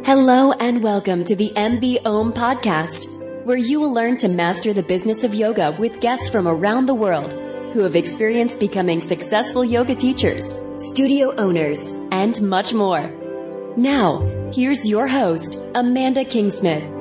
Hello and welcome to the MB Om podcast, where you will learn to master the business of yoga with guests from around the world who have experienced becoming successful yoga teachers, studio owners, and much more. Now, here's your host, Amanda Kingsmith.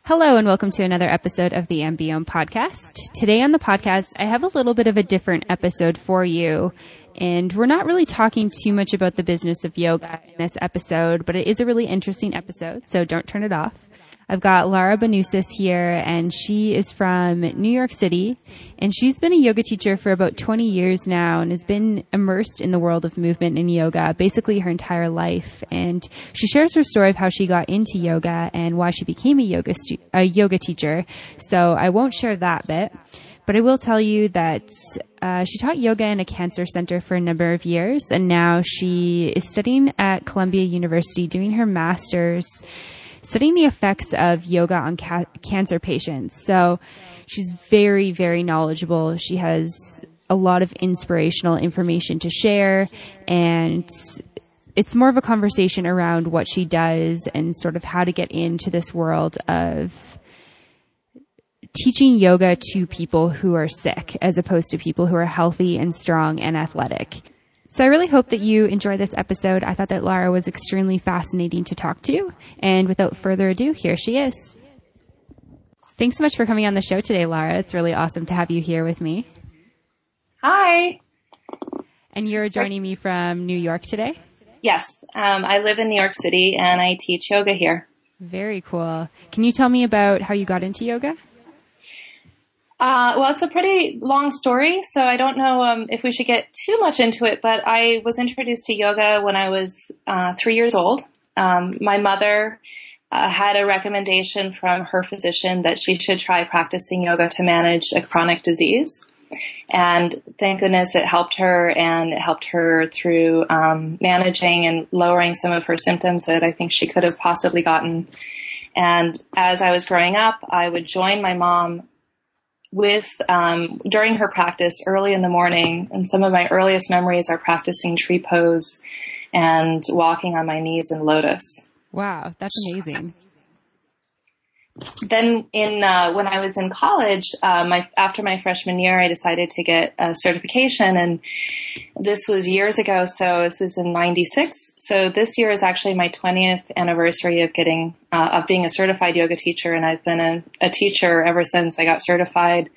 Hello and welcome to another episode of the MBOM podcast. Today on the podcast, I have a little bit of a different episode for you. And we're not really talking too much about the business of yoga in this episode, but it is a really interesting episode, so don't turn it off. I've got Lara Benusis here, and she is from New York City, and she's been a yoga teacher for about 20 years now and has been immersed in the world of movement and yoga basically her entire life. And she shares her story of how she got into yoga and why she became a yoga teacher. So I won't share that bit. But I will tell you that she taught yoga in a cancer center for a number of years, and now she is studying at Columbia University, doing her master's, studying the effects of yoga on cancer patients. So she's very, very knowledgeable. She has a lot of inspirational information to share, and it's more of a conversation around what she does and sort of how to get into this world of teaching yoga to people who are sick as opposed to people who are healthy and strong and athletic. So I really hope that you enjoy this episode. I thought that Lara was extremely fascinating to talk to. And without further ado, here she is. Thanks so much for coming on the show today, Lara. It's really awesome to have you here with me. Hi. And you're joining me from New York today? Yes. I live in New York City and I teach yoga here. Very cool. Can you tell me about how you got into yoga? Well, it's a pretty long story, so I don't know if we should get too much into it, but I was introduced to yoga when I was 3 years old. My mother had a recommendation from her physician that she should try practicing yoga to manage a chronic disease. And thank goodness it helped her, and it helped her through managing and lowering some of her symptoms that I think she could have possibly gotten. And as I was growing up, I would join my mom during her practice early in the morning, and some of my earliest memories are practicing tree pose and walking on my knees in lotus. Wow, that's amazing. Then when I was in college, after my freshman year, I decided to get a certification, and this was years ago, so this is in 96. So this year is actually my 20th anniversary of being a certified yoga teacher, and I've been a teacher ever since I got certified.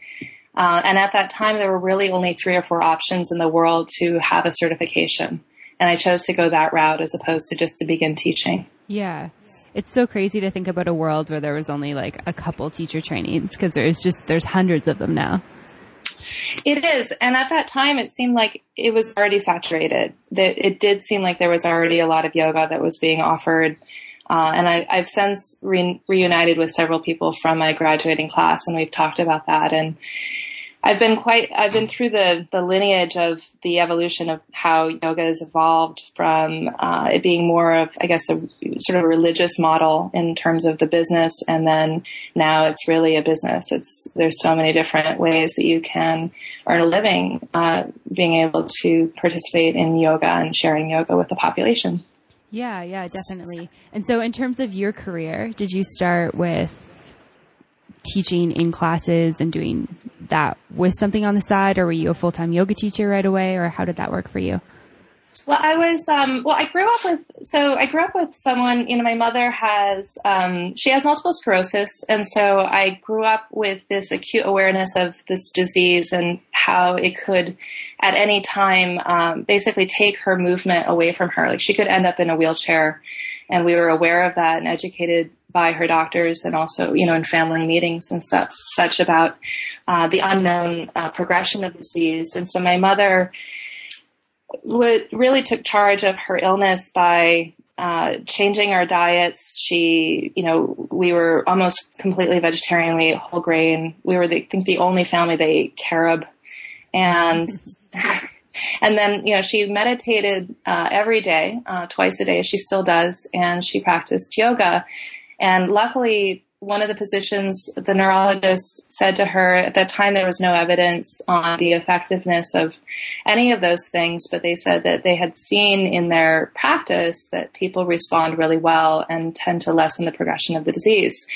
And at that time, there were really only 3 or 4 options in the world to have a certification, and I chose to go that route as opposed to just to begin teaching. Yeah. It's so crazy to think about a world where there was only like a couple teacher trainings, because there's hundreds of them now. It is. And at that time, it seemed like it was already saturated. It did seem like there was already a lot of yoga that was being offered. And I've since reunited with several people from my graduating class, and we've talked about that. And I've been through the lineage of the evolution of how yoga has evolved from it being more of, I guess, a sort of a religious model in terms of the business, and then now it's really a business. There's so many different ways that you can earn a living being able to participate in yoga and sharing yoga with the population. Yeah, definitely. And so in terms of your career, did you start with teaching in classes and doing that with something on the side, or were you a full-time yoga teacher right away, or how did that work for you? Well, I grew up with someone, my mother she has multiple sclerosis. And so I grew up with this acute awareness of this disease and how it could at any time, basically take her movement away from her. Like she could end up in a wheelchair, and we were aware of that and educated by her doctors, and also, in family meetings and such about the unknown progression of the disease. And so my mother really took charge of her illness by changing our diets. We were almost completely vegetarian. We ate whole grain. We were, the only family that ate carob. And and then, she meditated every day, twice a day. She still does. And she practiced yoga. And luckily, one of the physicians, the neurologist, said to her at that time there was no evidence on the effectiveness of any of those things, but they said that they had seen in their practice that people respond really well and tend to lessen the progression of the disease.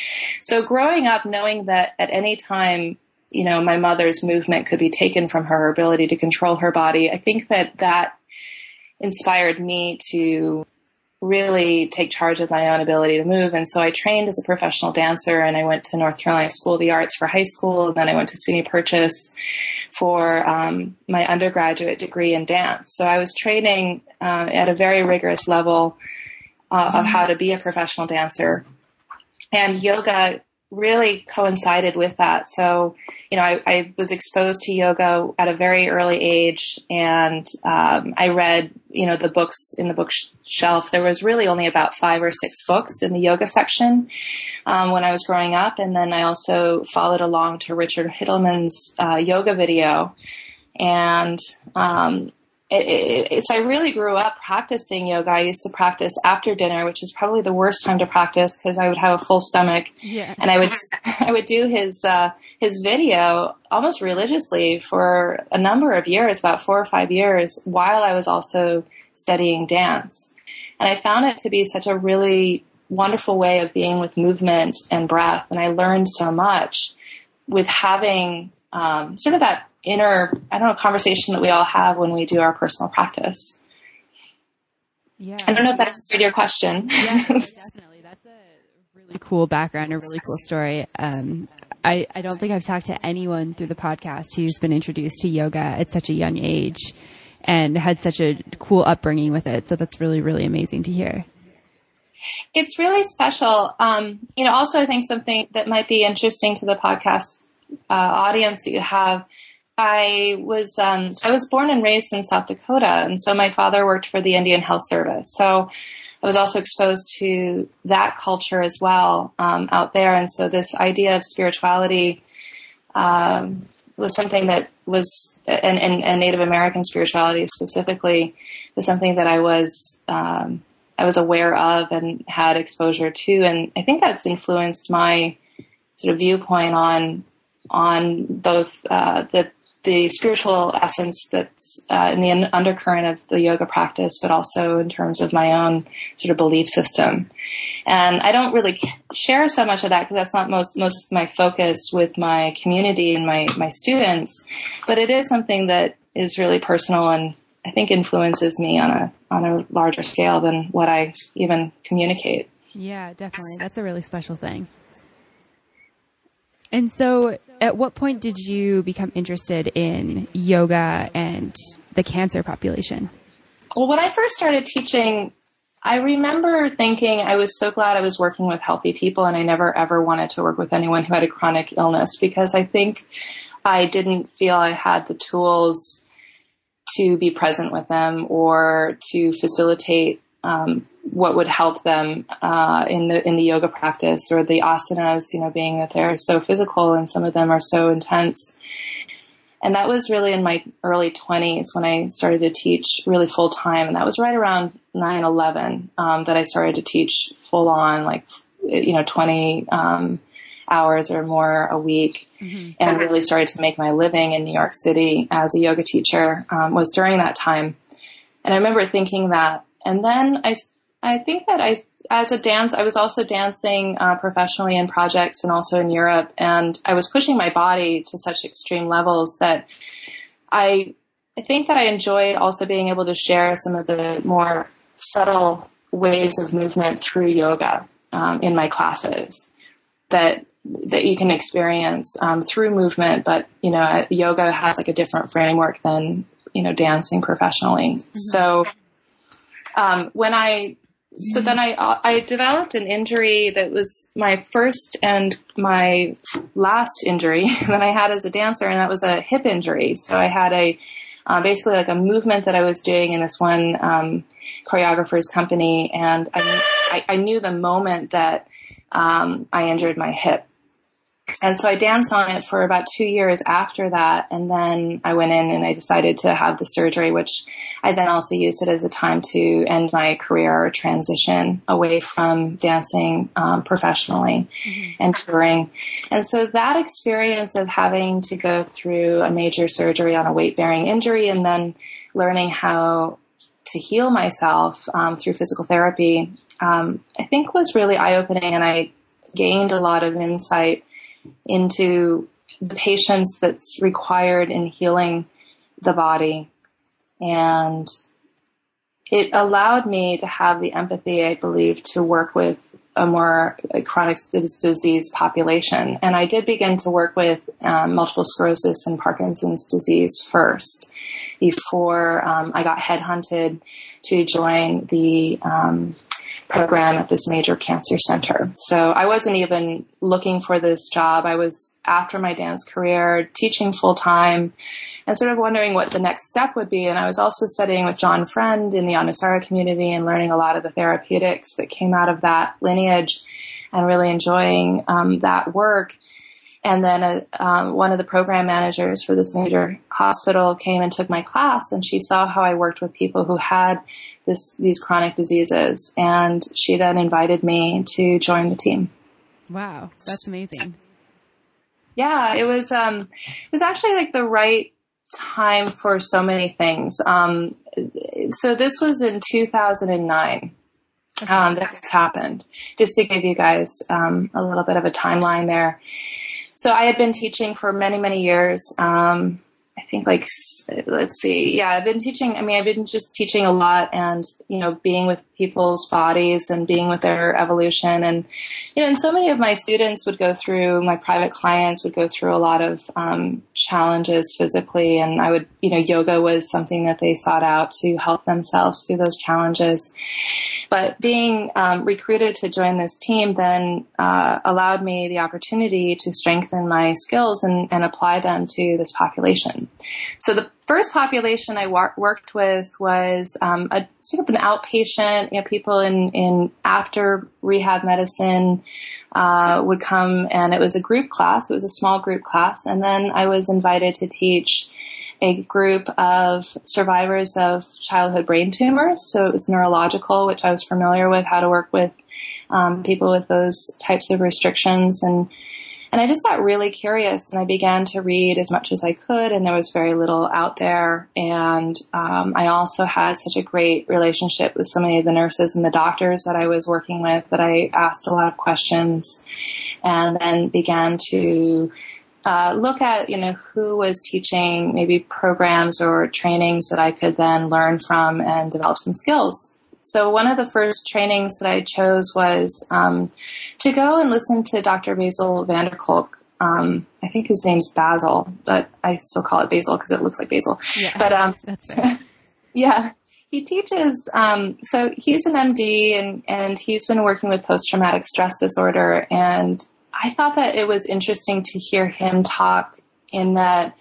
So growing up knowing that at any time, my mother's movement could be taken from her ability to control her body, I think that inspired me to really take charge of my own ability to move. And so I trained as a professional dancer, and I went to North Carolina School of the Arts for high school. And then I went to SUNY Purchase for my undergraduate degree in dance. So I was training at a very rigorous level of how to be a professional dancer. And yoga really coincided with that. So, I was exposed to yoga at a very early age, and I read, the books in the bookshelf. There was really only about 5 or 6 books in the yoga section when I was growing up. And then I also followed along to Richard Hittleman's yoga video. And I really grew up practicing yoga. I used to practice after dinner, which is probably the worst time to practice because I would have a full stomach. Yeah. And I would do his video almost religiously for a number of years, about 4 or 5 years, while I was also studying dance. And I found it to be such a really wonderful way of being with movement and breath. And I learned so much with having sort of that inner, conversation that we all have when we do our personal practice. Yeah. I don't know if that answered your question. Yeah, definitely. That's a really cool background, a really cool story. I don't think I've talked to anyone through the podcast who's been introduced to yoga at such a young age and had such a cool upbringing with it. So that's really, really amazing to hear. It's really special. Also I think something that might be interesting to the podcast audience that you have, I was born and raised in South Dakota, and so my father worked for the Indian Health Service. So I was also exposed to that culture as well out there. And so this idea of spirituality was something that was, and Native American spirituality specifically, was something that I was aware of and had exposure to. And I think that's influenced my sort of viewpoint on both the spiritual essence that's in the undercurrent of the yoga practice, but also in terms of my own sort of belief system. And I don't really share so much of that because that's not most of my focus with my community and my students, but it is something that is really personal and I think influences me on a larger scale than what I even communicate. Yeah, definitely. That's a really special thing. And so at what point did you become interested in yoga and the cancer population? Well, when I first started teaching, I remember thinking I was so glad I was working with healthy people, and I never ever wanted to work with anyone who had a chronic illness because I think I didn't feel I had the tools to be present with them or to facilitate what would help them in the yoga practice or the asanas, being that they're so physical and some of them are so intense. And that was really in my early 20s when I started to teach really full time. And that was right around 9/11 that I started to teach full on, 20 hours or more a week, and really started to make my living in New York City as a yoga teacher was during that time. And I remember thinking that. And then I think that I was also dancing professionally in projects and also in Europe, and I was pushing my body to such extreme levels that I think that I enjoyed also being able to share some of the more subtle ways of movement through yoga in my classes that you can experience through movement, but yoga has like a different framework than dancing professionally. So then I developed an injury that was my first and my last injury that I had as a dancer, and that was a hip injury. So I had basically like a movement that I was doing in this one choreographer's company, and I knew the moment that I injured my hip. And so I danced on it for about 2 years after that. And then I went in and I decided to have the surgery, which I then also used it as a time to end my career or transition away from dancing professionally and touring. And so that experience of having to go through a major surgery on a weight-bearing injury and then learning how to heal myself through physical therapy, I think was really eye-opening, and I gained a lot of insight into the patience that's required in healing the body. And it allowed me to have the empathy, I believe, to work with a more chronic disease population. And I did begin to work with multiple sclerosis and Parkinson's disease first, before I got headhunted to join the program at this major cancer center. So I wasn't even looking for this job. I was, after my dance career, teaching full time and sort of wondering what the next step would be. And I was also studying with John Friend in the Anusara community and learning a lot of the therapeutics that came out of that lineage and really enjoying that work. And then one of the program managers for this major hospital came and took my class, and she saw how I worked with people who had these chronic diseases, and she then invited me to join the team. Wow, that's amazing. Yeah, it was actually like the right time for so many things. So this was in 2009. That this happened, just to give you guys a little bit of a timeline there. So I had been teaching for many, many years. I think let's see. Yeah, I've been teaching. I mean, I've been just teaching a lot and, being with people's bodies and being with their evolution. And, and so many of my students would go through, my private clients would go through a lot of challenges physically. And I would, yoga was something that they sought out to help themselves through those challenges. But being recruited to join this team then allowed me the opportunity to strengthen my skills and apply them to this population. So the first population I worked with was a sort of an outpatient, people in after rehab medicine would come, and it was a group class. It was a small group class. And then I was invited to teach a group of survivors of childhood brain tumors. So it was neurological, which I was familiar with, how to work with people with those types of restrictions. And I just got really curious, and I began to read as much as I could, and there was very little out there. And I also had such a great relationship with so many of the nurses and the doctors that I was working with that I asked a lot of questions, and then began to look at, who was teaching maybe programs or trainings that I could then learn from and develop some skills. So one of the first trainings that I chose was to go and listen to Dr. Basil van der Kolk. I think his name's Basil, but I still call it Basil because it looks like basil. Yeah, but that's right. Yeah, he teaches. So he's an MD, and he's been working with post-traumatic stress disorder. And I thought that it was interesting to hear him talk, in that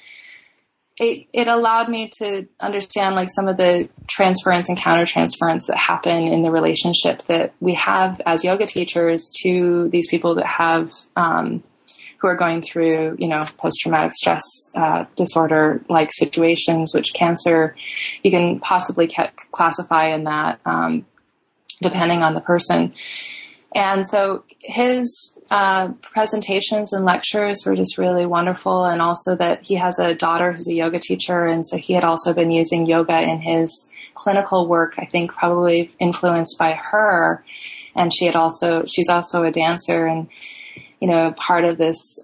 it allowed me to understand some of the transference and countertransference that happen in the relationship that we have as yoga teachers to these people that have, who are going through, post-traumatic stress disorder like situations, which cancer, you can possibly classify in that, depending on the person. And so his presentations and lectures were just really wonderful. And also that he has a daughter who's a yoga teacher. And so he had also been using yoga in his clinical work, I think probably influenced by her. And she's also a dancer and, part of this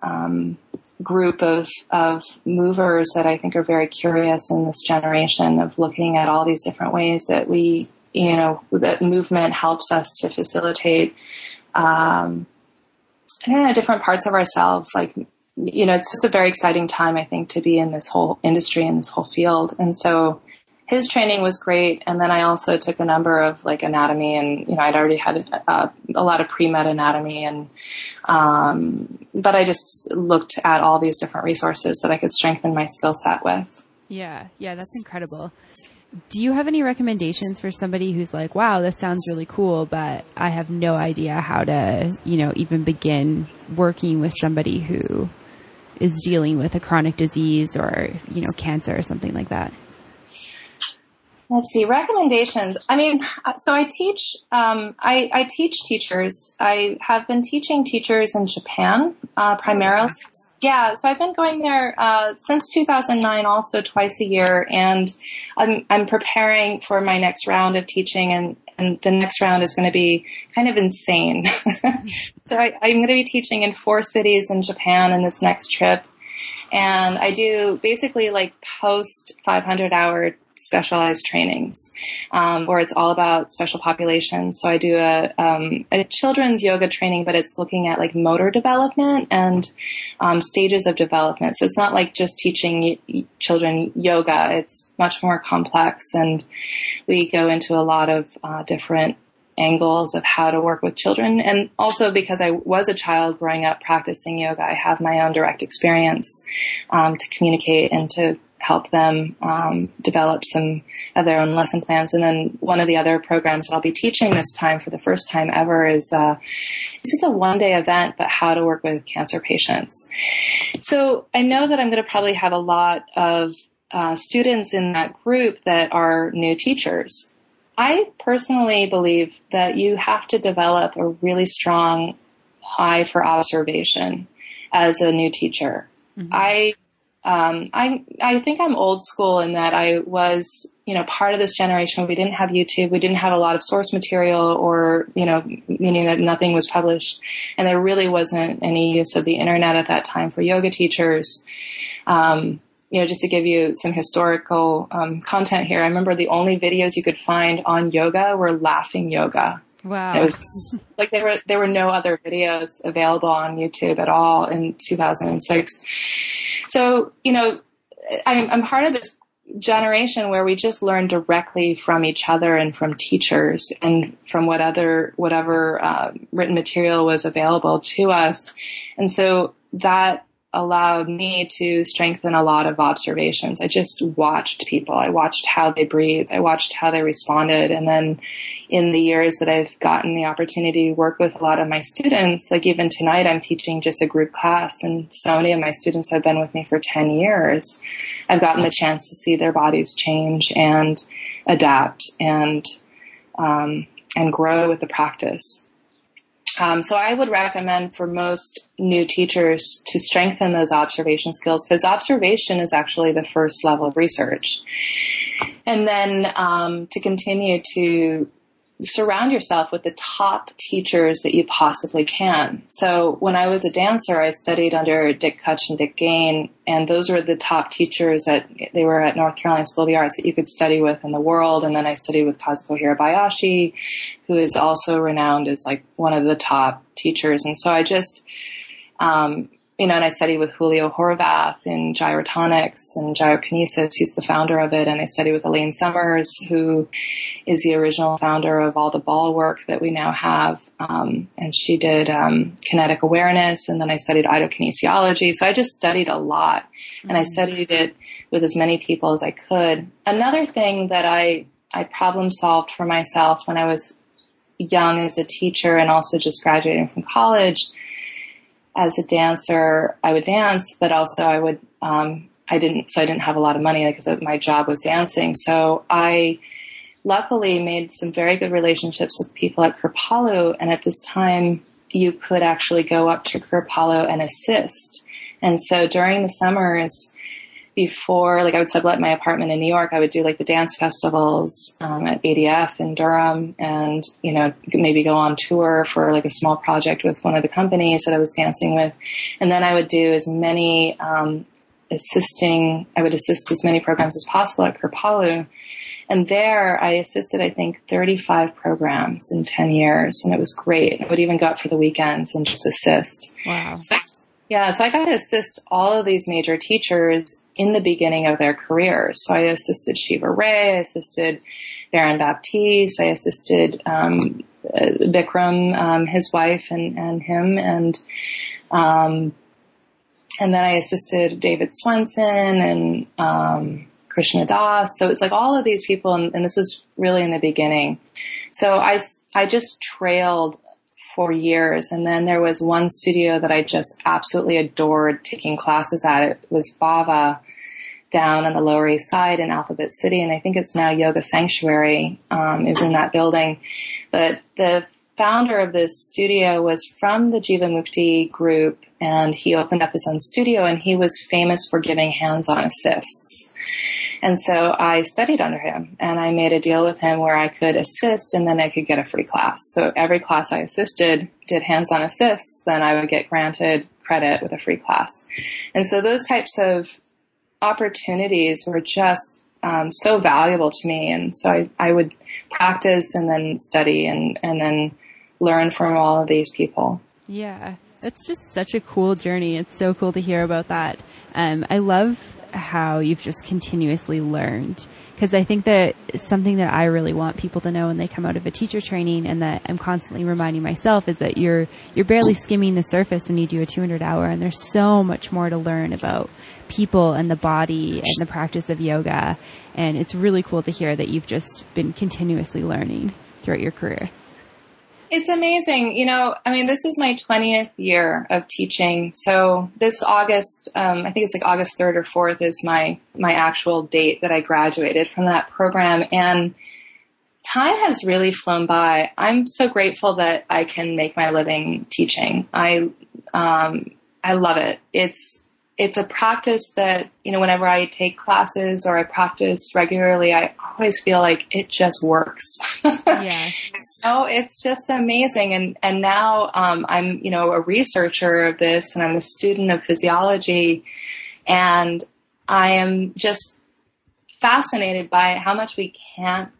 group of movers that I think are very curious in this generation of looking at all these different ways that we, that movement helps us to facilitate, different parts of ourselves. It's just a very exciting time, I think, to be in this whole industry and this whole field. And so his training was great. And then I also took a number of anatomy, and, I'd already had a lot of pre-med anatomy, and, but I just looked at all these different resources that I could strengthen my skill set with. Yeah. That's incredible. Do you have any recommendations for somebody who's like, wow, this sounds really cool, but I have no idea how to, even begin working with somebody who is dealing with a chronic disease or, cancer or something like that? Let's see, recommendations. I mean, so I teach, I teach teachers. I have been teaching teachers in Japan, primarily. Yeah, so I've been going there, since 2009, also twice a year, and I'm preparing for my next round of teaching, and the next round is going to be kind of insane. So I'm going to be teaching in 4 cities in Japan in this next trip. And I do basically like post 500-hour specialized trainings, where it's all about special populations. So I do a children's yoga training, but it's looking at like motor development and stages of development. So it's not like just teaching children yoga. It's much more complex, and we go into a lot of different angles of how to work with children. And also because I was a child growing up practicing yoga, I have my own direct experience to communicate and to help them develop some of their own lesson plans. And then one of the other programs that I'll be teaching this time for the first time ever is it's just a one-day event, but how to work with cancer patients. So I know that I'm going to probably have a lot of students in that group that are new teachers. I personally believe that you have to develop a really strong eye for observation as a new teacher. Mm-hmm. I think I'm old school in that I was, part of this generation. We didn't have YouTube. We didn't have a lot of source material, or, meaning that nothing was published. And there really wasn't any use of the internet at that time for yoga teachers. Just to give you some historical content here, I remember the only videos you could find on yoga were laughing yoga. Wow. It was like there were no other videos available on YouTube at all in 2006. So, I'm part of this generation where we just learn directly from each other and from teachers and from whatever written material was available to us. And so that allowed me to strengthen a lot of observations. I just watched people. I watched how they breathed. I watched how they responded. And then in the years that I've gotten the opportunity to work with a lot of my students, like even tonight, I'm teaching just a group class, and so many of my students have been with me for 10 years. I've gotten the chance to see their bodies change and adapt and grow with the practice. So I would recommend for most new teachers to strengthen those observation skills, because observation is actually the first level of research. And then to continue to surround yourself with the top teachers that you possibly can. So when I was a dancer, I studied under Dick Kutch and Dick Gain, and those were the top teachers they were at North Carolina School of the Arts that you could study with in the world. And then I studied with Kazuko Hirabayashi, who is also renowned as like one of the top teachers. And so I just, and I studied with Julio Horvath in gyrotonics and gyrokinesis. He's the founder of it. And I studied with Elaine Summers, who is the original founder of all the ball work that we now have. And she did kinetic awareness. And then I studied itokinesiology. So I just studied a lot. Mm-hmm. And I studied it with as many people as I could. Another thing that I problem solved for myself when I was young as a teacher and also just graduating from college. As a dancer, I would dance, but also I didn't have a lot of money because my job was dancing. So I luckily made some very good relationships with people at Kripalu. And at this time, you could actually go up to Kripalu and assist. And so during the summers, before, I would sublet my apartment in New York, I would do the dance festivals at ADF in Durham, and maybe go on tour for a small project with one of the companies that I was dancing with, and then I would do as many I would assist as many programs as possible at Kripalu, and there I assisted 35 programs in 10 years, and it was great. I would even go out for the weekends and just assist. Wow. So I got to assist all of these major teachers in the beginning of their careers. So I assisted Shiva Ray, I assisted Baron Baptiste, I assisted Bikram, his wife, and him, and then I assisted David Swenson and Krishna Das. So it's like all of these people, and this is really in the beginning. So I just trailed for years. And then there was one studio that I just absolutely adored taking classes at. It was Bava down on the Lower East Side in Alphabet City. And I think it's now Yoga Sanctuary, is in that building. But the founder of this studio was from the Jiva Mukti group, and he opened up his own studio, and he was famous for giving hands-on assists. And so I studied under him, and I made a deal with him where I could assist, and then I could get a free class. So every class I assisted, did hands-on assists, then I would get granted credit with a free class. And so those types of opportunities were just so valuable to me. And so I would practice and then study and then learn from all of these people. Yeah, it's just such a cool journey. It's so cool to hear about that. I love how you've just continuously learned, because I think that something that I really want people to know when they come out of a teacher training, and that I'm constantly reminding myself, is that you're barely skimming the surface when you do a 200-hour, and there's so much more to learn about people and the body and the practice of yoga. And it's really cool to hear that you've just been continuously learning throughout your career. It's amazing. This is my 20th year of teaching. So this August, I think it's like August 3rd or 4th is my actual date that I graduated from that program. And time has really flown by. I'm so grateful that I can make my living teaching. I love it. It's a practice that, whenever I take classes or I practice regularly, I always feel like it just works. Yeah. So it's just amazing. And now, I'm, a researcher of this, and I'm a student of physiology, and I am just fascinated by how much we can't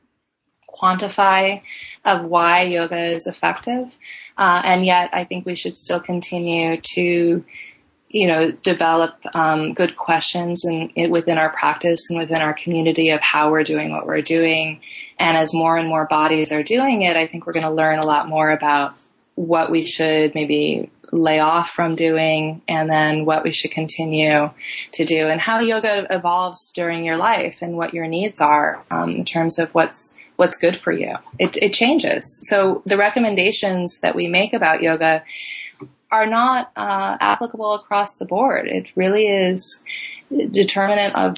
quantify of why yoga is effective. And yet I think we should still continue to develop good questions within our practice and within our community of how we're doing what we're doing. And as more and more bodies are doing it, I think we're going to learn a lot more about what we should maybe lay off from doing, and then what we should continue to do, and how yoga evolves during your life and what your needs are in terms of what's good for you. It changes. So the recommendations that we make about yoga are not applicable across the board. It really is determinant of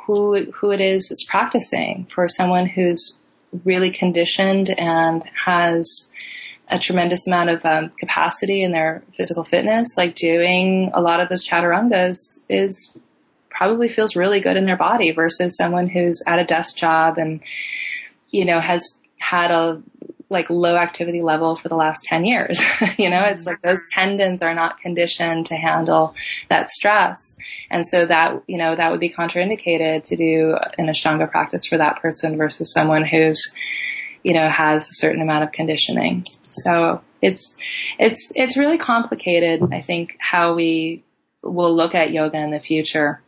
who it is that's practicing. For someone who's really conditioned and has a tremendous amount of capacity in their physical fitness, like doing a lot of those chaturangas probably feels really good in their body, versus someone who's at a desk job and has had a low activity level for the last 10 years. It's like those tendons are not conditioned to handle that stress. And so that would be contraindicated to do an Ashtanga practice for that person versus someone who's, has a certain amount of conditioning. So it's really complicated, I think, how we will look at yoga in the future.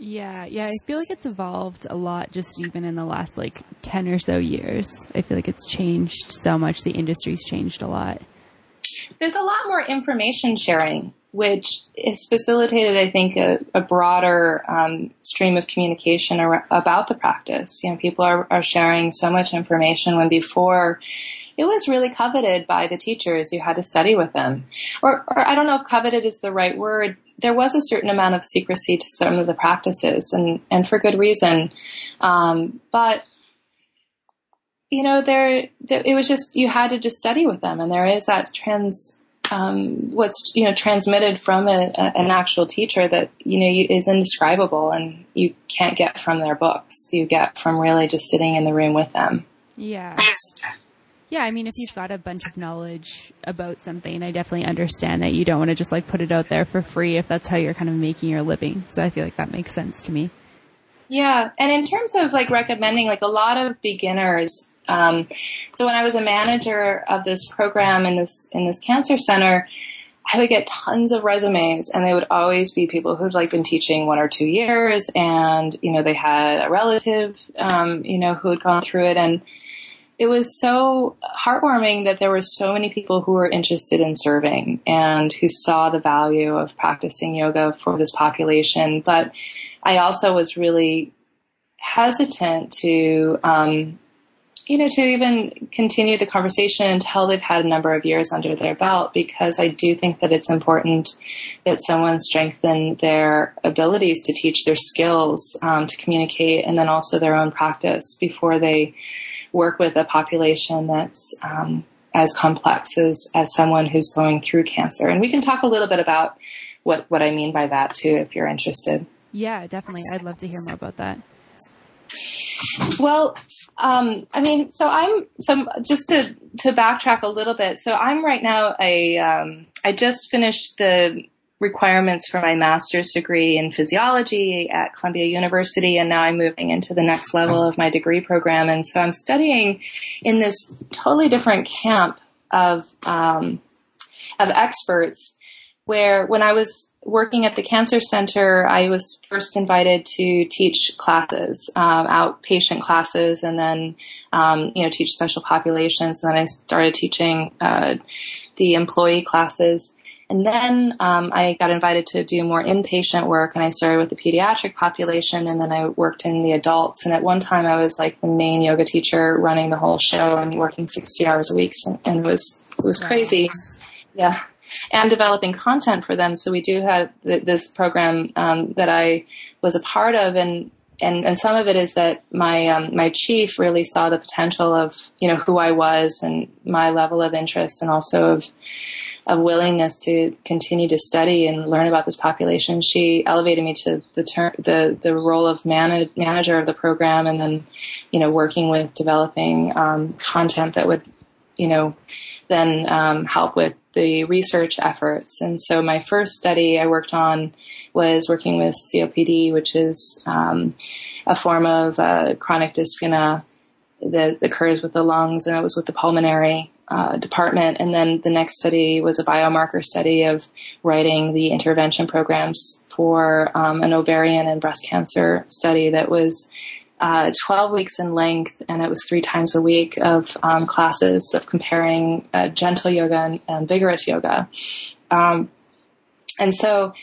Yeah. I feel like it's evolved a lot, just even in the last 10 or so years. I feel like it's changed so much. The industry's changed a lot. There's a lot more information sharing, which has facilitated, I think, a broader stream of communication about the practice. People are sharing so much information, when before it was really coveted by the teachers. You had to study with them. Or I don't know if coveted is the right word. There was a certain amount of secrecy to some of the practices, and for good reason. But it was just, you had to just study with them, and there is that transmitted from an actual teacher that is indescribable, and you can't get from their books. You get from really just sitting in the room with them. Yeah. Yeah, if you've got a bunch of knowledge about something, I definitely understand that you don't want to just put it out there for free if that's how you're kind of making your living. So I feel like that makes sense to me. Yeah. And in terms of recommending, a lot of beginners, so when I was a manager of this program in this cancer center, I would get tons of resumes, and they would always be people who'd been teaching 1 or 2 years, and, they had a relative, who had gone through it. And it was so heartwarming that there were so many people who were interested in serving and who saw the value of practicing yoga for this population. But I also was really hesitant to, to even continue the conversation until they've had a number of years under their belt, because I do think that it's important that someone strengthen their abilities to teach their skills, to communicate, and then also their own practice before they work with a population that's as complex as someone who's going through cancer. And we can talk a little bit about what I mean by that too, if you're interested. Yeah, definitely. I'd love to hear more about that. Well, just to backtrack a little bit. So I'm right now I just finished the requirements for my master's degree in physiology at Columbia University, and now I'm moving into the next level of my degree program. And so I'm studying in this totally different camp of experts, where when I was working at the Cancer Center, I was first invited to teach classes, outpatient classes, and then, teach special populations. And then I started teaching the employee classes. And then I got invited to do more inpatient work, and I started with the pediatric population, and then I worked in the adults. And at one time, I was like the main yoga teacher running the whole show and working 60 hours a week, and it was crazy. Yeah. And developing content for them. So we do have this program that I was a part of, and some of it is that my chief really saw the potential of who I was and my level of interest, and also of willingness to continue to study and learn about this population. She elevated me to the role of manager of the program, and then working with developing content that would then help with the research efforts. And so my first study I worked on was working with COPD, which is a form of chronic dyspnea that occurs with the lungs, and it was with the pulmonary department. And then the next study was a biomarker study of writing the intervention programs for an ovarian and breast cancer study that was 12 weeks in length, and it was 3 times a week of classes of comparing gentle yoga and vigorous yoga. And so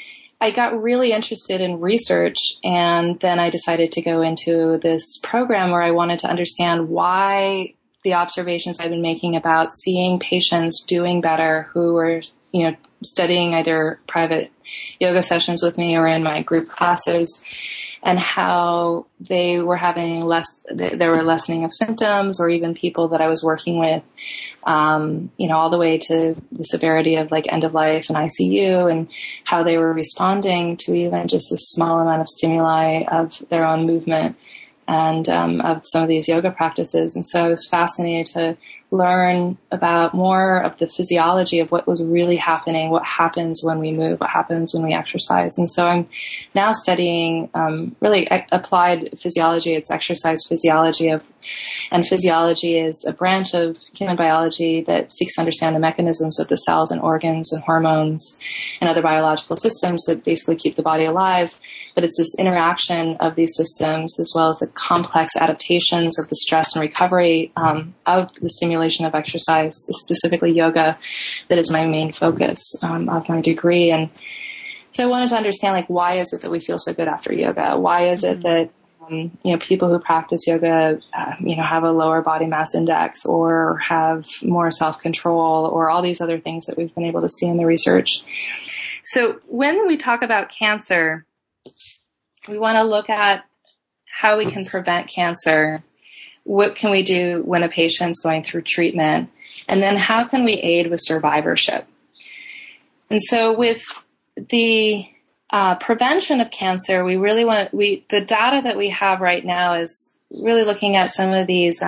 I got really interested in research, and then I decided to go into this program where I wanted to understand why the observations I've been making about seeing patients doing better who were, studying either private yoga sessions with me or in my group classes, and how they were having there were lessening of symptoms, or even people that I was working with, all the way to the severity of like end of life and ICU, and how they were responding to even just a small amount of stimuli of their own movement and of some of these yoga practices. And so I was fascinated to learn about more of the physiology of what was really happening, what happens when we move, what happens when we exercise. And so I'm now studying really applied physiology. It's exercise physiology and physiology is a branch of human biology that seeks to understand the mechanisms of the cells and organs and hormones and other biological systems that basically keep the body alive. But it's this interaction of these systems, as well as the complex adaptations of the stress and recovery of the stimulation of exercise, specifically yoga, that is my main focus of my degree. And so I wanted to understand, why is it that we feel so good after yoga? Why is it that people who practice yoga, have a lower body mass index or have more self-control, or all these other things that we've been able to see in the research. So when we talk about cancer, we want to look at how we can prevent cancer. What can we do when a patient's going through treatment? And then how can we aid with survivorship? And so with the prevention of cancer, we really the data that we have right now is really looking at some of these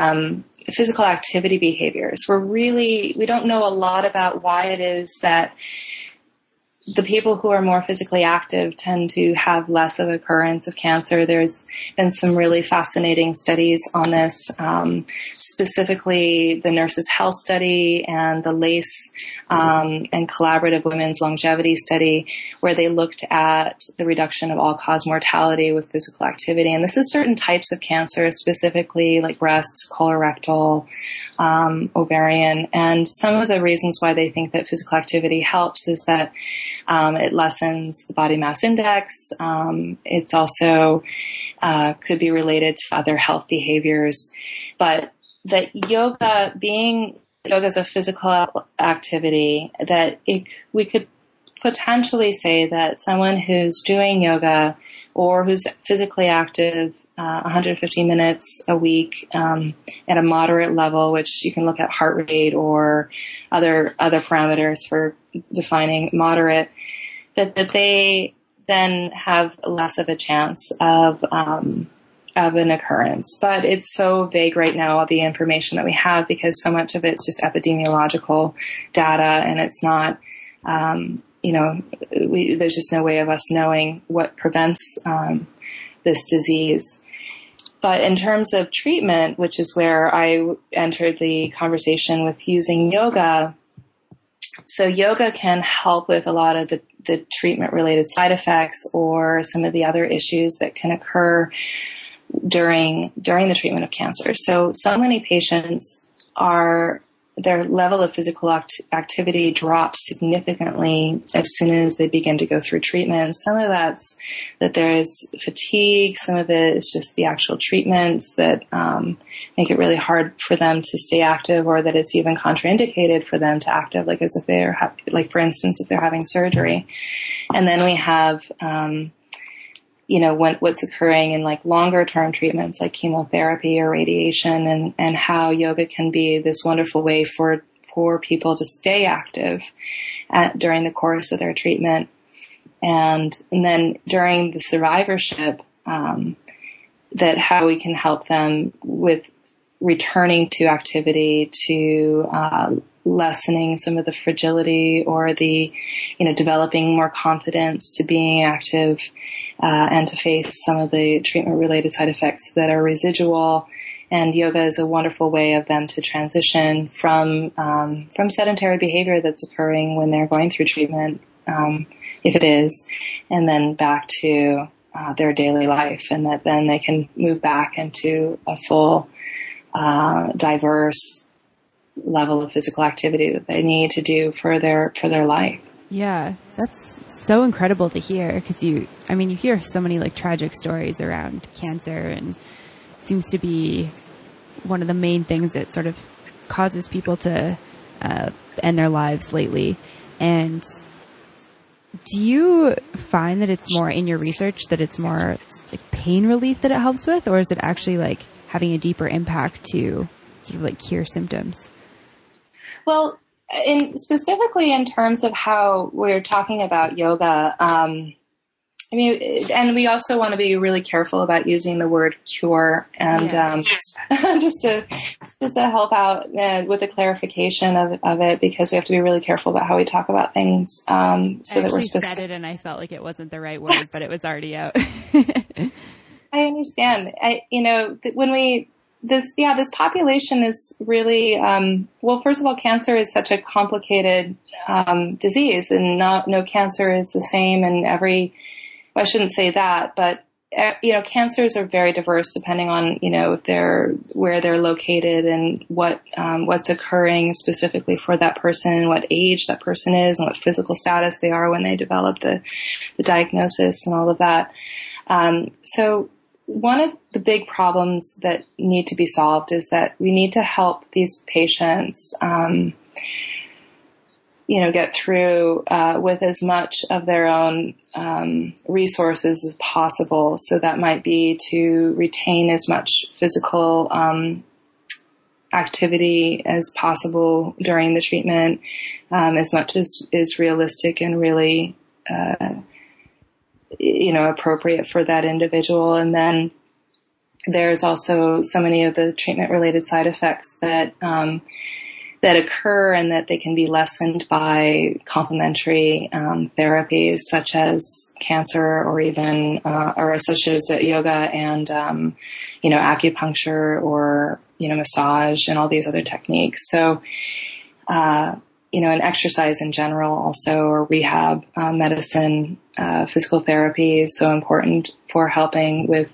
physical activity behaviors. We don't know a lot about why it is that the people who are more physically active tend to have less of occurrence of cancer. There's been some really fascinating studies on this, specifically the Nurses' Health Study and the LACE and Collaborative Women's Longevity Study, where they looked at the reduction of all-cause mortality with physical activity. And this is certain types of cancer, specifically like breast, colorectal, ovarian. And some of the reasons why they think that physical activity helps is that It lessens the body mass index. It's also could be related to other health behaviors. But that yoga is a physical activity, that we could potentially say that someone who's doing yoga or who's physically active 150 minutes a week at a moderate level, which you can look at heart rate or other parameters for defining moderate, that they then have less of a chance of an occurrence. But it's so vague right now, the information that we have, because so much of it's just epidemiological data, and it's not, there's just no way of us knowing what prevents this disease. But in terms of treatment, which is where I entered the conversation with using yoga, so yoga can help with a lot of the treatment-related side effects or some of the other issues that can occur during the treatment of cancer. So many patients their level of physical activity drops significantly as soon as they begin to go through treatment. Some of that's that there is fatigue. Some of it is just the actual treatments that make it really hard for them to stay active, or that it's even contraindicated for them to active, like as if they're for instance, if they're having surgery. And then we have what's occurring in like longer term treatments like chemotherapy or radiation, and how yoga can be this wonderful way for people to stay active during the course of their treatment. And then during the survivorship, that how we can help them with returning to activity, to lessening some of the fragility or the, developing more confidence to being active, and to face some of the treatment-related side effects that are residual. And yoga is a wonderful way of them to transition from sedentary behavior that's occurring when they're going through treatment, if it is, and then back to their daily life, and that then they can move back into a full, diverse level of physical activity that they need to do for their life. Yeah, that's so incredible to hear, because you hear so many like tragic stories around cancer, and it seems to be one of the main things that sort of causes people to end their lives lately. And do you find that it's more in your research that it's more like pain relief that it helps with, or is it actually like having a deeper impact to sort of like cure symptoms? Well, specifically in terms of how we're talking about yoga, and we also want to be really careful about using the word cure, and just to help out with the clarification of it, because we have to be really careful about how we talk about things. So that we're specific. I said it, and I felt like it wasn't the right word, but it was already out. I understand. This population is really, first of all, cancer is such a complicated disease, and no cancer is the same in I shouldn't say that, but, cancers are very diverse depending on, where they're located and what's occurring specifically for that person, and what age that person is, and what physical status they are when they develop the diagnosis and all of that. So one of the big problems that need to be solved is that we need to help these patients, get through with as much of their own resources as possible. So that might be to retain as much physical activity as possible during the treatment, as much as is realistic and really appropriate for that individual. And then there's also so many of the treatment-related side effects that occur, and that they can be lessened by complementary therapies such as cancer, or even or such as yoga and acupuncture, or massage, and all these other techniques. So and exercise in general also, or rehab medicine, physical therapy is so important for helping with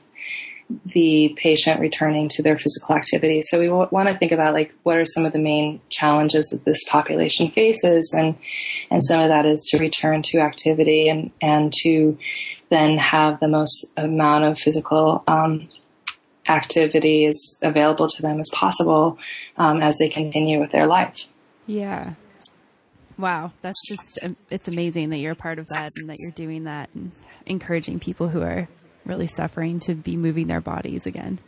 the patient returning to their physical activity. So we want to think about like what are some of the main challenges that this population faces, and some of that is to return to activity and to then have the most amount of physical activities available to them as possible as they continue with their life. Yeah. Wow. That's just, it's amazing that you're a part of that and that you're doing that and encouraging people who are really suffering to be moving their bodies again.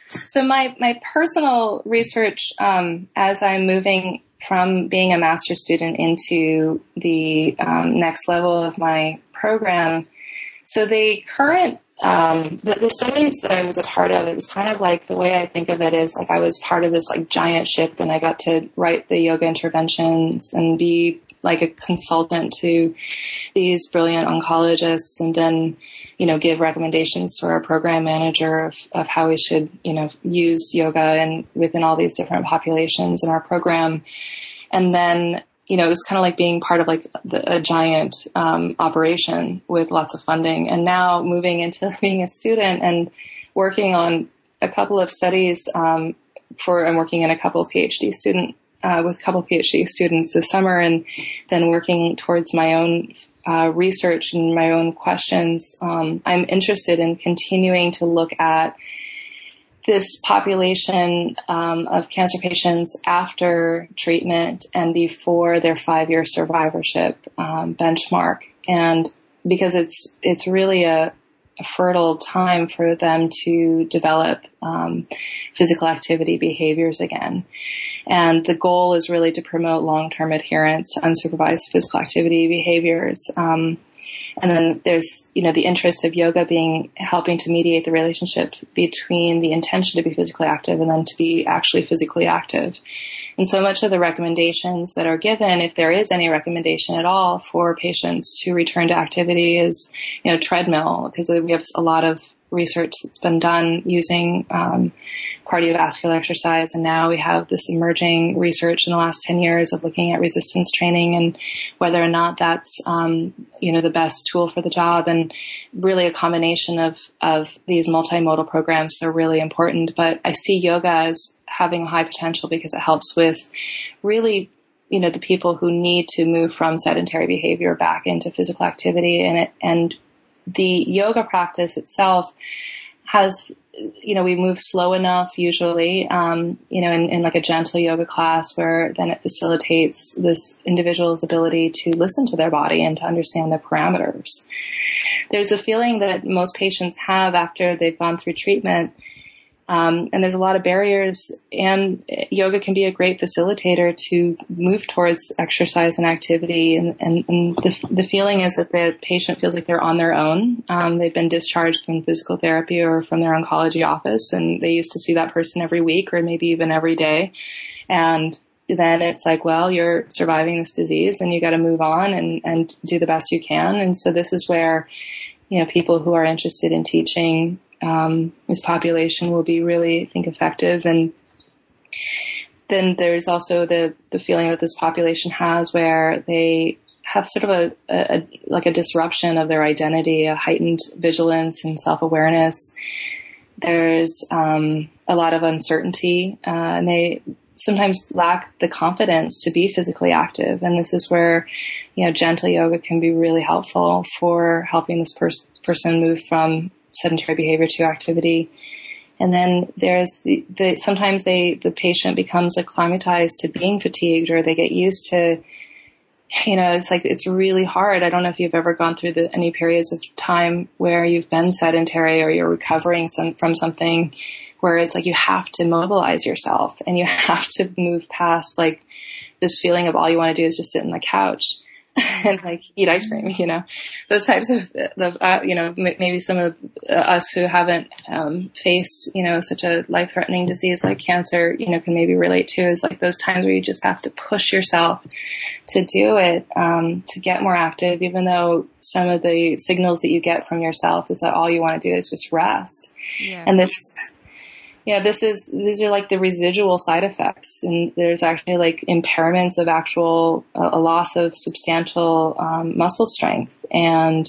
So my personal research, as I'm moving from being a master's student into the next level of my program, so the current the studies that I was a part of, it was kind of like, the way I think of it is like I was part of this like giant ship, and I got to write the yoga interventions and be like a consultant to these brilliant oncologists, and then, you know, give recommendations to our program manager of how we should, you know, use yoga and within all these different populations in our program. And then, you know, it was kind of like being part of like a giant operation with lots of funding. And now moving into being a student and working on a couple of studies I'm working in a couple of PhD with a couple of PhD students this summer, and then working towards my own research and my own questions. I'm interested in continuing to look at this population of cancer patients after treatment and before their 5-year survivorship benchmark. And because it's really a fertile time for them to develop physical activity behaviors again. And the goal is really to promote long-term adherence to unsupervised physical activity behaviors. And then there's, you know, the interest of yoga being helping to mediate the relationship between the intention to be physically active and then to be actually physically active. And so much of the recommendations that are given, if there is any recommendation at all for patients to return to activity, is, you know, treadmill, because we have a lot of research that's been done using cardiovascular exercise. And now we have this emerging research in the last 10 years of looking at resistance training and whether or not that's, you know, the best tool for the job. And really a combination of these multimodal programs are really important. But I see yoga as having a high potential because it helps with really, you know, the people who need to move from sedentary behavior back into physical activity. And the yoga practice itself has, you know, we move slow enough usually, you know, in like a gentle yoga class where then it facilitates this individual's ability to listen to their body and to understand the parameters. There's a feeling that most patients have after they've gone through treatment, and there's a lot of barriers, and yoga can be a great facilitator to move towards exercise and activity. And the feeling is that the patient feels like they're on their own. They've been discharged from physical therapy or from their oncology office, and they used to see that person every week or maybe even every day. And then it's like, well, you're surviving this disease and you got to move on and do the best you can. And so this is where, you know, people who are interested in teaching this population will be really, I think, effective. And then there's also the feeling that this population has where they have sort of a disruption of their identity, a heightened vigilance and self-awareness. There's a lot of uncertainty, and they sometimes lack the confidence to be physically active. And this is where, you know, gentle yoga can be really helpful for helping this person move from sedentary behavior to activity. And then there's sometimes the patient becomes acclimatized to being fatigued, or they get used to, you know, it's like, it's really hard. I don't know if you've ever gone through any periods of time where you've been sedentary or you're recovering from something where it's like you have to mobilize yourself and you have to move past like this feeling of all you want to do is just sit on the couch and like eat ice cream, you know, those types of, you know, maybe some of us who haven't faced, you know, such a life-threatening disease like cancer, you know, can maybe relate to, is like those times where you just have to push yourself to do it, to get more active, even though some of the signals that you get from yourself is that all you want to do is just rest. Yeah. And these are like the residual side effects. And there's actually like impairments of a loss of substantial muscle strength. And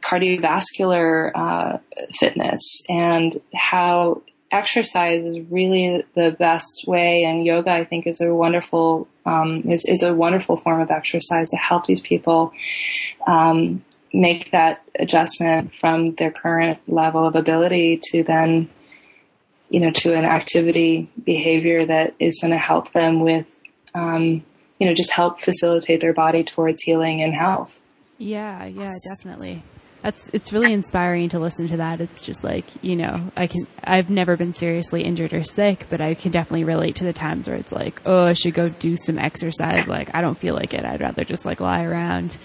cardiovascular fitness, and how exercise is really the best way. And yoga, I think, is a wonderful is a wonderful form of exercise to help these people make that adjustment from their current level of ability to then, to an activity behavior that is going to help them with, just help facilitate their body towards healing and health. Yeah, definitely. It's really inspiring to listen to that. It's just like, I've never been seriously injured or sick, but I can definitely relate to the times where it's like, oh, I should go do some exercise. Like, I don't feel like it. I'd rather just like lie around.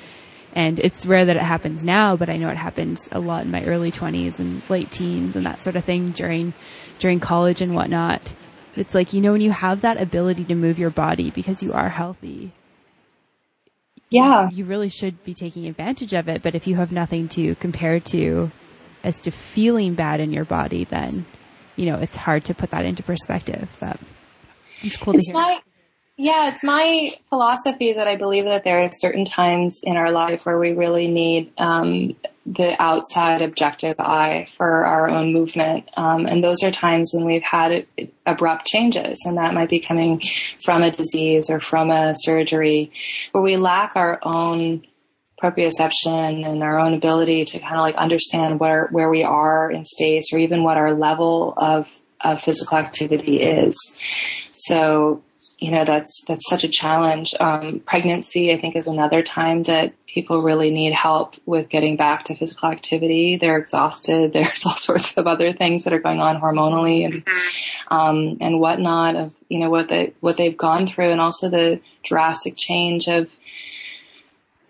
And it's rare that it happens now, but I know it happened a lot in my early 20s and late teens and that sort of thing during college and whatnot. But it's like, when you have that ability to move your body because you are healthy, yeah, you really should be taking advantage of it. But if you have nothing to compare to as to feeling bad in your body, then, it's hard to put that into perspective. But it's cool to hear. It's my philosophy that I believe that there are certain times in our life where we really need the outside objective eye for our own movement. And those are times when we've had abrupt changes, and that might be coming from a disease or from a surgery, where we lack our own proprioception and our own ability to kind of like understand where we are in space, or even what our level of physical activity is. So, that's such a challenge. Pregnancy, I think, is another time that people really need help with getting back to physical activity. They're exhausted. There's all sorts of other things that are going on hormonally and whatnot of, what they've gone through, and also the drastic change of,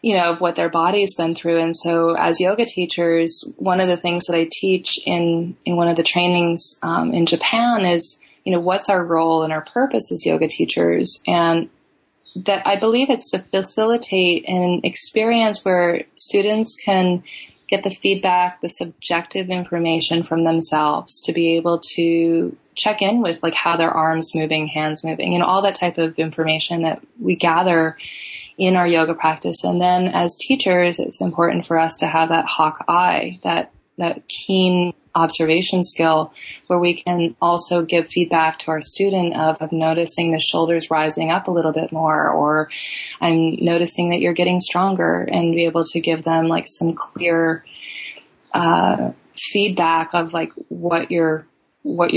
of what their body's been through. And so as yoga teachers, one of the things that I teach in one of the trainings in Japan is, what's our role and our purpose as yoga teachers? And that I believe it's to facilitate an experience where students can get the feedback, the subjective information from themselves, to be able to check in with like how their arms moving, hands moving, all that type of information that we gather in our yoga practice. And then as teachers, it's important for us to have that hawk eye, that keen observation skill, where we can also give feedback to our student of noticing the shoulders rising up a little bit more, or I'm noticing that you're getting stronger, and be able to give them like some clear feedback of like what you're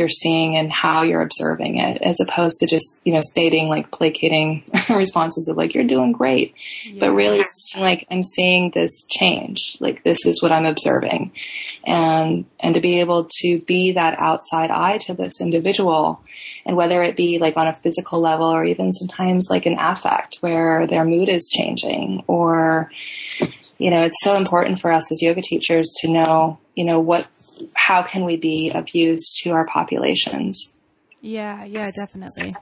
seeing and how you're observing it, as opposed to just, stating like placating responses of like, you're doing great, but really like, I'm seeing this change, like this is what I'm observing. And to be able to be that outside eye to this individual, and whether it be like on a physical level, or even sometimes like an affect where their mood is changing, or, it's so important for us as yoga teachers to know, how can we be of use to our populations? Yeah, definitely.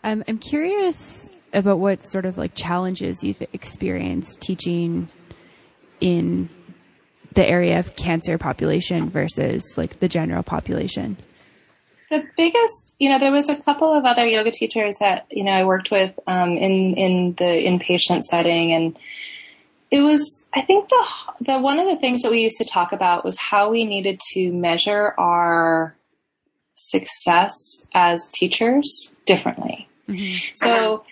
I'm curious about what sort of like challenges you've experienced teaching in the area of cancer population versus like the general population. The biggest, there was a couple of other yoga teachers that, I worked with in the inpatient setting, and it was, I think the one of the things that we used to talk about was how we needed to measure our success as teachers differently. Mm-hmm. So,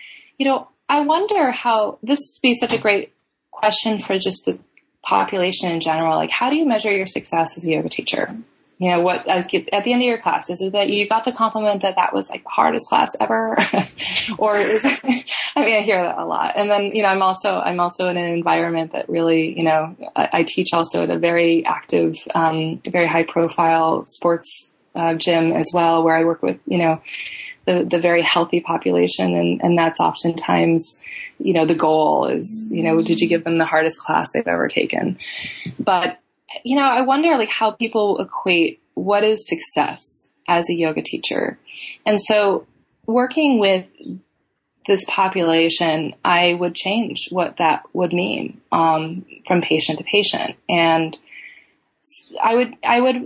I wonder how this would be such a great question for just the population in general. Like, how do you measure your success as a yoga teacher? What at the end of your class, is it that you got the compliment that was like the hardest class ever? Or is it, I hear that a lot. And then, I'm also in an environment that really, I teach also at a very active, very high profile sports gym as well, where I work with, the very healthy population. And that's oftentimes, the goal is, did you give them the hardest class they've ever taken? But I wonder like how people equate what is success as a yoga teacher. And so working with this population, I would change what that would mean, from patient to patient. And I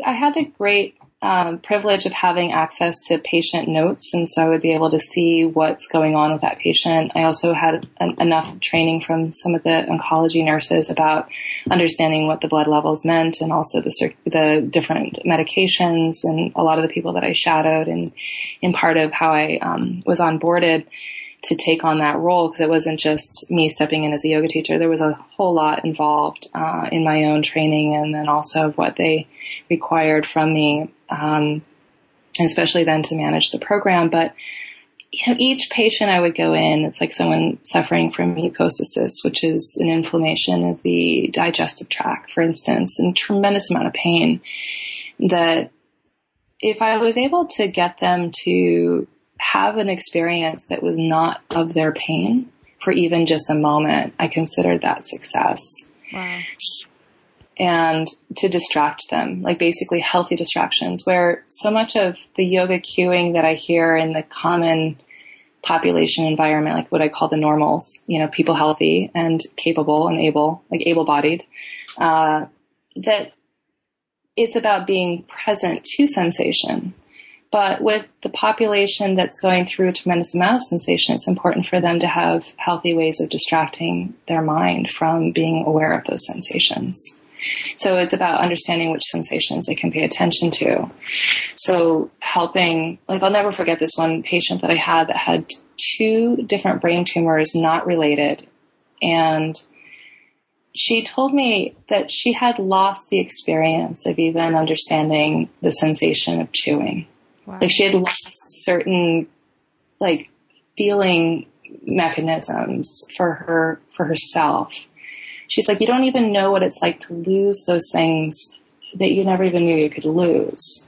had the great privilege of having access to patient notes, and so I would be able to see what's going on with that patient. I also had enough training from some of the oncology nurses about understanding what the blood levels meant, and also the different medications, and a lot of the people that I shadowed, and in part of how I was onboarded to take on that role, because it wasn't just me stepping in as a yoga teacher. There was a whole lot involved in my own training, and then also what they required from me, and especially then to manage the program. But each patient I would go in, it's like someone suffering from mucositis, which is an inflammation of the digestive tract, for instance, and tremendous amount of pain, that if I was able to get them to have an experience that was not of their pain for even just a moment, I considered that success. Wow. And to distract them, like basically healthy distractions, where so much of the yoga cueing that I hear in the common population environment, like what I call the normals, people healthy and capable and able, like able-bodied, that it's about being present to sensation. But with the population that's going through a tremendous amount of sensation, it's important for them to have healthy ways of distracting their mind from being aware of those sensations. So it's about understanding which sensations they can pay attention to. So helping, like I'll never forget this one patient that I had that had 2 different brain tumors not related. And she told me that she had lost the experience of even understanding the sensation of chewing. Wow. Like she had lost certain like feeling mechanisms for herself. She's like, you don't even know what it's like to lose those things that you never even knew you could lose.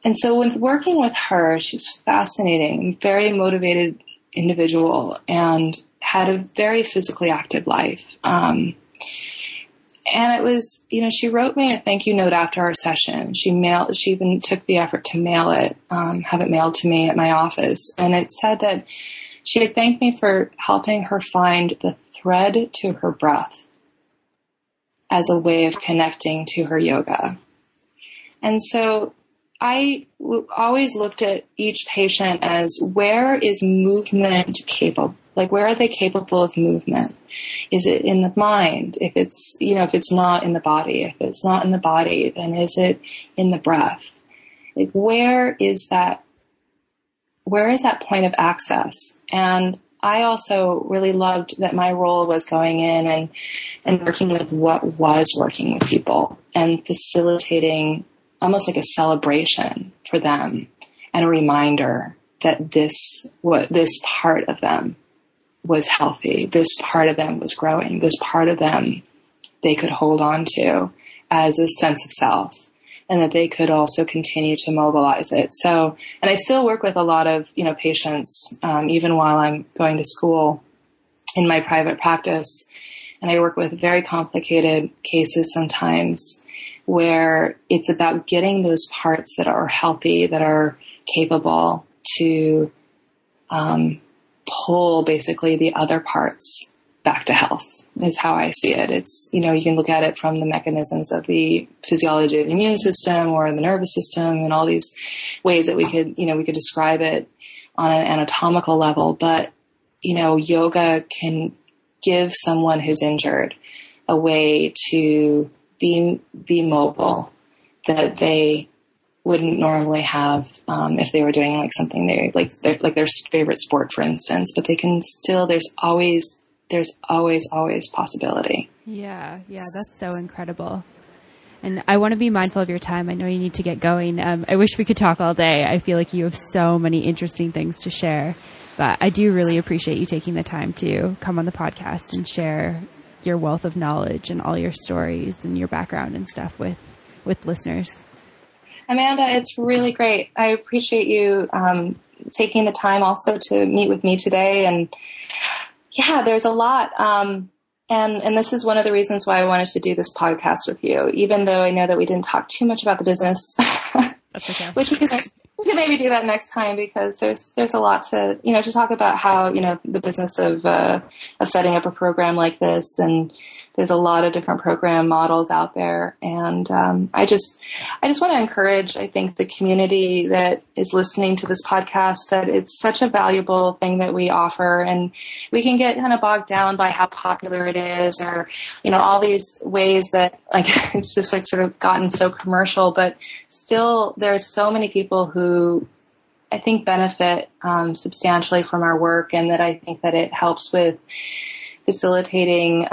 And so when working with her, she was fascinating, very motivated individual, and had a very physically active life. And it was, she wrote me a thank you note after our session. She even took the effort to mail it, have it mailed to me at my office. And it said that she had thanked me for helping her find the thread to her breath as a way of connecting to her yoga. And so I always looked at each patient as, where is movement capable? Like, where are they capable of movement? Is it in the mind? If it's, if it's not in the body, if it's not in the body, then is it in the breath? Like, where is that point of access? And I also really loved that my role was going in and working with what was working with people and facilitating almost like a celebration for them and a reminder that this part of them was healthy. This part of them was growing. This part of them they could hold on to as a sense of self, and that they could also continue to mobilize it. So, and I still work with a lot of, patients, even while I'm going to school in my private practice. And I work with very complicated cases sometimes where it's about getting those parts that are healthy, that are capable to pull basically the other parts back to health, is how I see it. It's, you can look at it from the mechanisms of the physiology of the immune system or the nervous system and all these ways that we could describe it on an anatomical level. But, yoga can give someone who's injured a way to be mobile that they wouldn't normally have if they were doing like something they like their favorite sport, for instance. But they can still. There's always possibility. Yeah, that's so incredible. And I want to be mindful of your time. I know you need to get going. I wish we could talk all day. I feel like you have so many interesting things to share. But I do really appreciate you taking the time to come on the podcast and share your wealth of knowledge and all your stories and your background and stuff with listeners. Amanda, it's really great. I appreciate you taking the time also to meet with me today. And yeah, there's a lot. And this is one of the reasons why I wanted to do this podcast with you, even though I know that we didn't talk too much about the business, That's okay. which can maybe do that next time, because there's a lot to, to talk about how, the business of setting up a program like this, and there's a lot of different program models out there. And I just want to encourage, I think, the community that is listening to this podcast, that it's such a valuable thing that we offer. And we can get kind of bogged down by how popular it is, or, all these ways that it's just sort of gotten so commercial. But still, there's so many people who I think benefit substantially from our work, and that I think that it helps with facilitating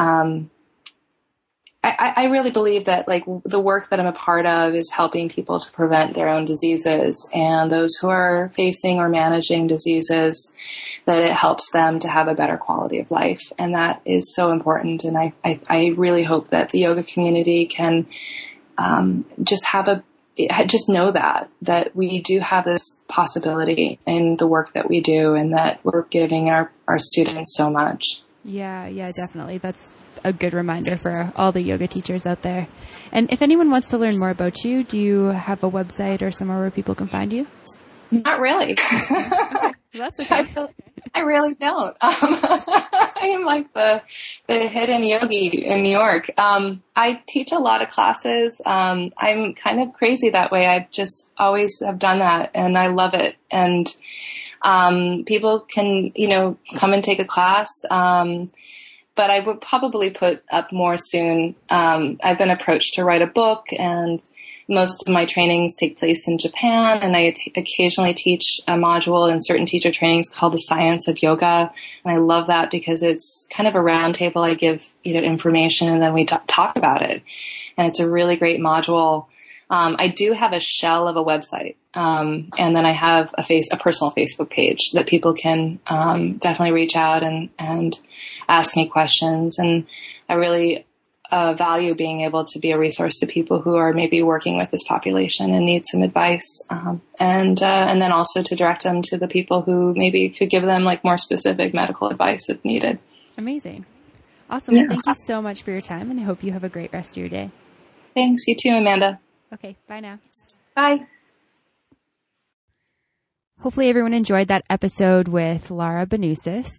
I really believe that the work that I'm a part of is helping people to prevent their own diseases, and those who are facing or managing diseases, that it helps them to have a better quality of life. And that is so important. And I really hope that the yoga community can just know that we do have this possibility in the work that we do, and that we're giving our students so much. Yeah, definitely. That's a good reminder for all the yoga teachers out there. And if anyone wants to learn more about you, do you have a website or somewhere where people can find you? Not really. That's okay. I really don't. I am like the hidden yogi in New York. I teach a lot of classes. I'm kind of crazy that way. I just always have done that, and I love it. And people can, come and take a class. But I would probably put up more soon. I've been approached to write a book, and most of my trainings take place in Japan, and I occasionally teach a module in certain teacher trainings called The Science of Yoga. And I love that because it's kind of a round table. I give, information, and then we talk about it. And it's a really great module. I do have a shell of a website. And then I have a personal Facebook page that people can definitely reach out and ask me questions. And I really value being able to be a resource to people who are maybe working with this population and need some advice. And then also to direct them to the people who maybe could give them more specific medical advice if needed. Amazing. Awesome. Well, thank you so much for your time, and I hope you have a great rest of your day. Thanks. You too, Amanda. Okay. Bye now. Bye. Hopefully everyone enjoyed that episode with Lara Benusis.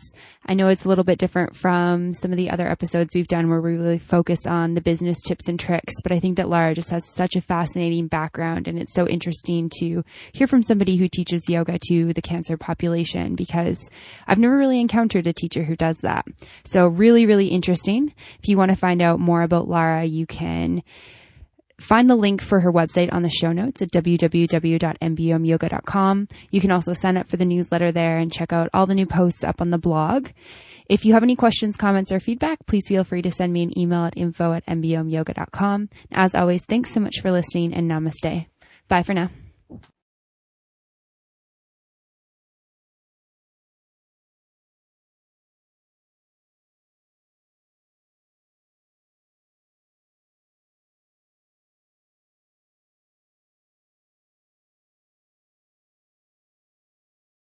I know it's a little bit different from some of the other episodes we've done where we really focus on the business tips and tricks, but I think that Lara just has such a fascinating background, and it's so interesting to hear from somebody who teaches yoga to the cancer population, because I've never really encountered a teacher who does that. So really, really interesting. If you want to find out more about Lara, you can find the link for her website on the show notes at www.mbomyoga.com. You can also sign up for the newsletter there and check out all the new posts up on the blog. If you have any questions, comments, or feedback, please feel free to send me an email at info@mbomyoga.com. As always, thanks so much for listening, and namaste. Bye for now.